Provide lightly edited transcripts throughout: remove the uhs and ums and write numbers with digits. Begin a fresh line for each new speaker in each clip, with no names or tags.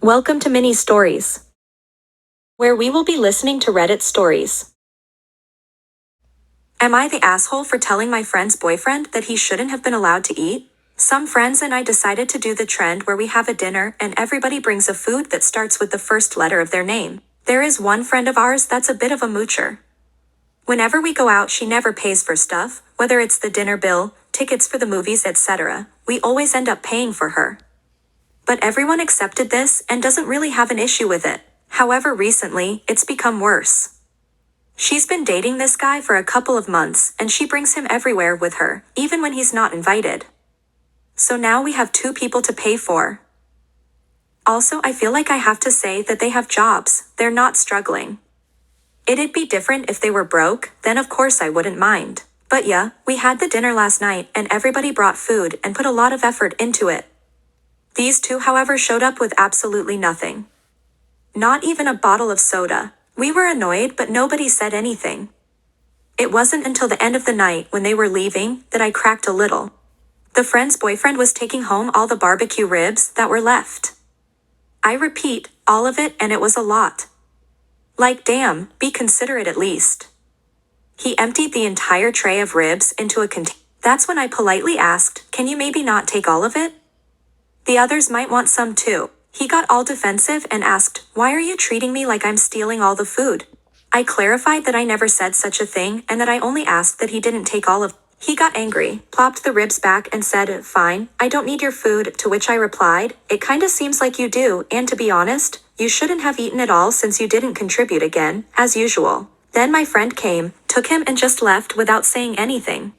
Welcome to Mini Stories, where we will be listening to Reddit stories. Am I the asshole for telling my friend's boyfriend that he shouldn't have been allowed to eat? Some friends and I decided to do the trend where we have a dinner and everybody brings a food that starts with the first letter of their name. There is one friend of ours that's a bit of a moocher. Whenever we go out, she never pays for stuff, whether it's the dinner bill, tickets for the movies, etc. We always end up paying for her. But everyone accepted this and doesn't really have an issue with it. However, recently, it's become worse. She's been dating this guy for a couple of months and she brings him everywhere with her, even when he's not invited. So now we have two people to pay for. Also, I feel like I have to say that they have jobs, they're not struggling. It'd be different if they were broke, then of course I wouldn't mind. But yeah, we had the dinner last night and everybody brought food and put a lot of effort into it. These two, however, showed up with absolutely nothing. Not even a bottle of soda. We were annoyed, but nobody said anything. It wasn't until the end of the night when they were leaving that I cracked a little. The friend's boyfriend was taking home all the barbecue ribs that were left. I repeat, all of it, and it was a lot. Like, damn, be considerate at least. He emptied the entire tray of ribs into a container. That's when I politely asked, can you maybe not take all of it? The others might want some too. He got all defensive and asked, why are you treating me like I'm stealing all the food? I clarified that I never said such a thing and that I only asked that he didn't take all of. He got angry, plopped the ribs back and said, fine, I don't need your food, to which I replied, it kinda seems like you do, and to be honest, you shouldn't have eaten it all since you didn't contribute again, as usual. Then my friend came, took him and just left without saying anything.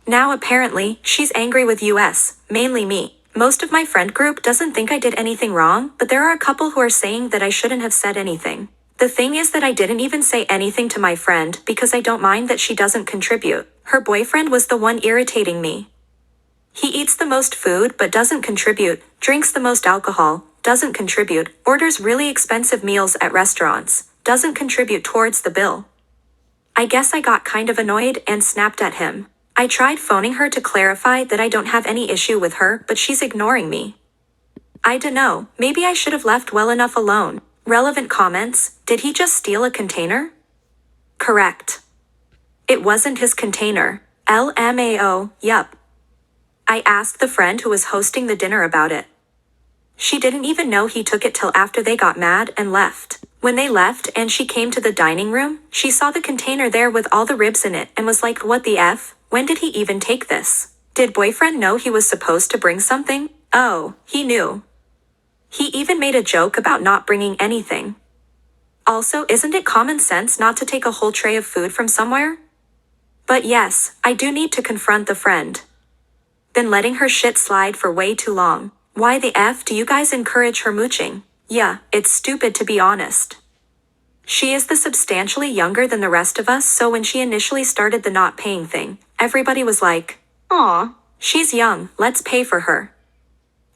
Now apparently, she's angry with us, mainly me. Most of my friend group doesn't think I did anything wrong, but there are a couple who are saying that I shouldn't have said anything. The thing is that I didn't even say anything to my friend because I don't mind that she doesn't contribute. Her boyfriend was the one irritating me. He eats the most food but doesn't contribute, drinks the most alcohol, doesn't contribute, orders really expensive meals at restaurants, doesn't contribute towards the bill. I guess I got kind of annoyed and snapped at him. I tried phoning her to clarify that I don't have any issue with her, but she's ignoring me. I dunno, maybe I should have left well enough alone. Relevant comments, did he just steal a container? Correct. It wasn't his container. LMAO, yup. I asked the friend who was hosting the dinner about it. She didn't even know he took it till after they got mad and left. When they left and she came to the dining room, she saw the container there with all the ribs in it and was like, what the F? When did he even take this? Did boyfriend know he was supposed to bring something? Oh, he knew. He even made a joke about not bringing anything. Also, isn't it common sense not to take a whole tray of food from somewhere? But yes, I do need to confront the friend. Been letting her shit slide for way too long. Why the F do you guys encourage her mooching? Yeah, it's stupid to be honest. She is the substantially younger than the rest of us, so when she initially started the not paying thing, everybody was like, aw, she's young, let's pay for her.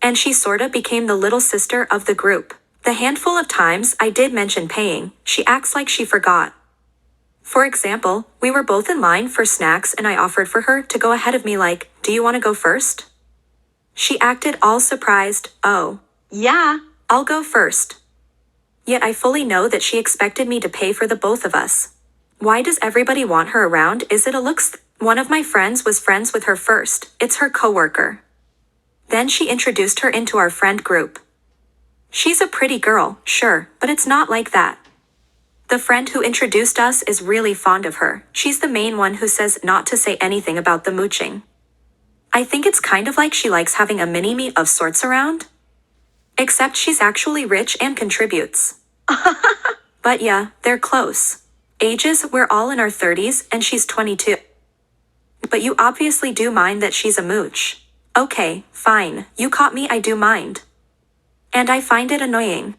And she sorta became the little sister of the group. The handful of times I did mention paying, she acts like she forgot. For example, we were both in line for snacks and I offered for her to go ahead of me like, do you want to go first? She acted all surprised, oh, yeah, I'll go first. Yet I fully know that she expected me to pay for the both of us. Why does everybody want her around? Is it a looks? One of my friends was friends with her first, it's her coworker. Then she introduced her into our friend group. She's a pretty girl, sure, but it's not like that. The friend who introduced us is really fond of her. She's the main one who says not to say anything about the mooching. I think it's kind of like she likes having a mini-me of sorts around. Except she's actually rich and contributes. But yeah, they're close. Ages, we're all in our 30s and she's 22. But you obviously do mind that she's a mooch. Okay, fine, you caught me, I do mind. And I find it annoying.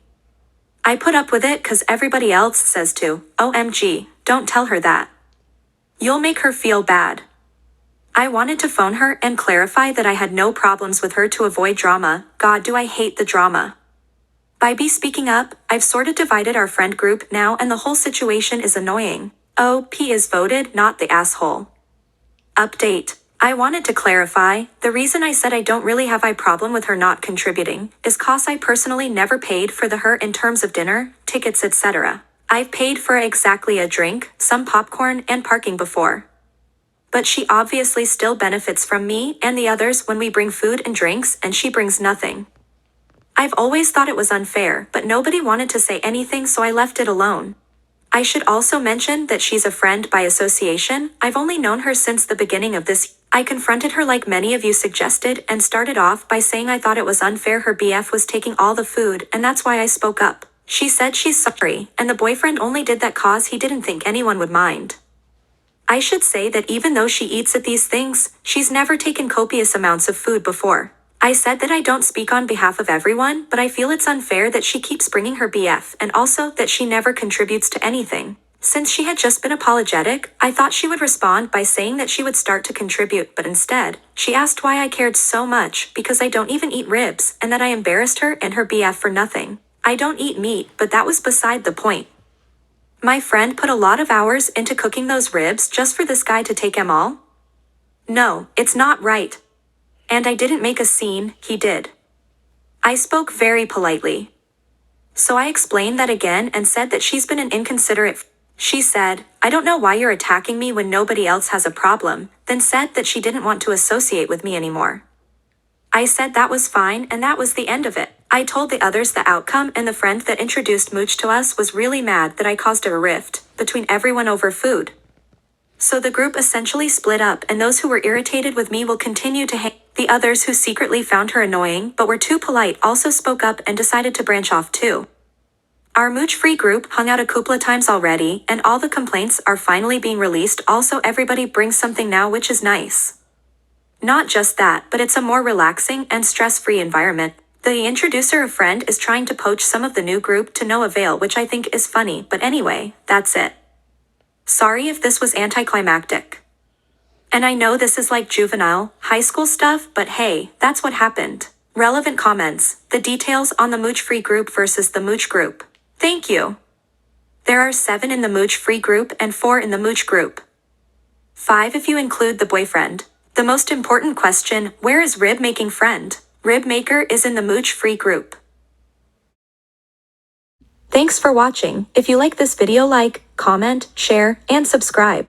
I put up with it cause everybody else says to, OMG, don't tell her that. You'll make her feel bad. I wanted to phone her and clarify that I had no problems with her to avoid drama. God, do I hate the drama. By speaking up, I've sorta divided our friend group now and the whole situation is annoying. OP is voted not the asshole. Update. I wanted to clarify, the reason I said I don't really have a problem with her not contributing is cause I personally never paid for her in terms of dinner, tickets etc. I've paid for exactly a drink, some popcorn and parking before. But she obviously still benefits from me and the others when we bring food and drinks and she brings nothing. I've always thought it was unfair, but nobody wanted to say anything so I left it alone. I should also mention that she's a friend by association. I've only known her since the beginning of this. I confronted her like many of you suggested and started off by saying I thought it was unfair her BF was taking all the food and that's why I spoke up. She said she's sorry, and the boyfriend only did that cause he didn't think anyone would mind. I should say that even though she eats at these things, she's never taken copious amounts of food before. I said that I don't speak on behalf of everyone, but I feel it's unfair that she keeps bringing her BF and also that she never contributes to anything. Since she had just been apologetic, I thought she would respond by saying that she would start to contribute, but instead, she asked why I cared so much because I don't even eat ribs and that I embarrassed her and her BF for nothing. I don't eat meat, but that was beside the point. My friend put a lot of hours into cooking those ribs just for this guy to take them all? No, it's not right. And I didn't make a scene, he did. I spoke very politely. So I explained that again and said that she's been an inconsiderate. She said, I don't know why you're attacking me when nobody else has a problem, then said that she didn't want to associate with me anymore. I said that was fine and that was the end of it. I told the others the outcome and the friend that introduced Mooch to us was really mad that I caused a rift between everyone over food. So the group essentially split up and those who were irritated with me will continue to hang. The others who secretly found her annoying but were too polite also spoke up and decided to branch off too. Our Mooch-free group hung out a couple of times already and all the complaints are finally being released. Also everybody brings something now, which is nice. Not just that, but it's a more relaxing and stress-free environment. The introducer of friend is trying to poach some of the new group to no avail, which I think is funny, but anyway, that's it. Sorry if this was anticlimactic. And I know this is like juvenile, high school stuff, but hey, that's what happened. Relevant comments, the details on the Mooch-free group versus the Mooch group. Thank you. There are 7 in the Mooch-free group and 4 in the Mooch group. 5 if you include the boyfriend. The most important question, where is Rib making friend? Rib maker is in the Mooch-free group. Thanks for watching. If you like this video, like, comment, share, and subscribe.